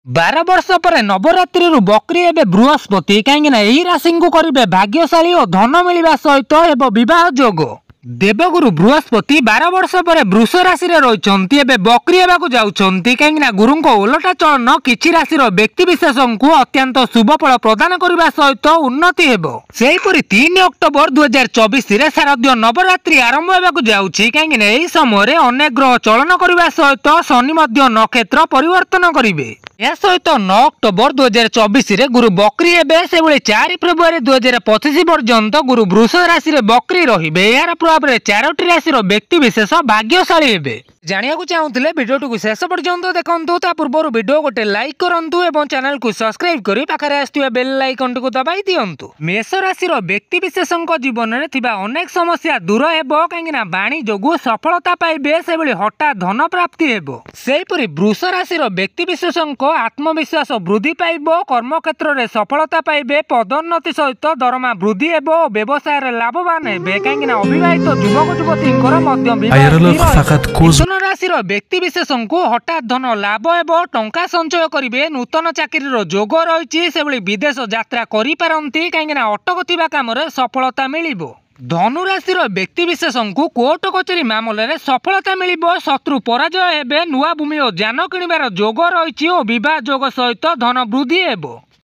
12 वर्ष पर नवरात्रि बकरी एवं बृहस्पति कहीं राशि को करेंगे भाग्यशाली और धन मिलवा सहित बह जोग। देवगुरु बृहस्पति 12 वर्ष पर वृष राशि रही बकरी होगा जाऊँगी कहीं गुरु ओलटा चलन किसी राशि व्यक्ति विशेष को अत्यंत शुभ फल प्रदान करने सहित उन्नति होपरी 3 अक्टोबर 2024 शारदीय नवरात्रि आरंभ होगा जाऊँगी कहीं समय अनेक ग्रह चलन करने सहित शनि नक्षत्र परिवर्तन करेंगे। यह सहित 9 अक्टोबर 2024 गुरु बकरी हे से 4 फेब्रुआरी 2025 पर्यंत गुरु वृष राशि बकरी रे यार प्रभाव में 4टी राशि व्यक्ति विशेष भाग्यशाली हे। जानिया चाहूले भिडियो को शेष पर्यंत देखु ता पूर्व भिडियो गोटे लाइक करूँ और चैनल को सब्सक्राइब कर पाखे आसुवा बेल आइकन को दबाई दिंतु। मेष राशि व्यक्ति विशेष जीवन में थिबा अनेक समस्या दूर हो कहीं बाणी जोगु सफलता पाइबे से हठात धन प्राप्ति हेबो। सेहीपरि वृष राशि व्यक्ति विशेष आत्मविश्वास वृद्धि पाइब, कर्म क्षेत्र में सफलता पाइबे, पदोन्नति सहित दरमा वृद्धि हेबो, व्यवसाय लाभवान हेबे कहीं अविवाहित युवक युवती राशि व्यक्ति विशेष को हठात धन लाभ हेबो, टंका संचय करेंगे, नूतन चाकरी जोग रही से विदेश यात्रा करिपारंती कहीं अटकुवा काम सफलता मिलिबो। धनु राशि व्यक्ति विशेष को कोर्ट कचेरी मामलें सफलता मिलिबो, शत्रु पराजय हेबे, नुआ भूमि और जान किणवार जोग रही और विवाह जोग सहित धन वृद्धि हेबो।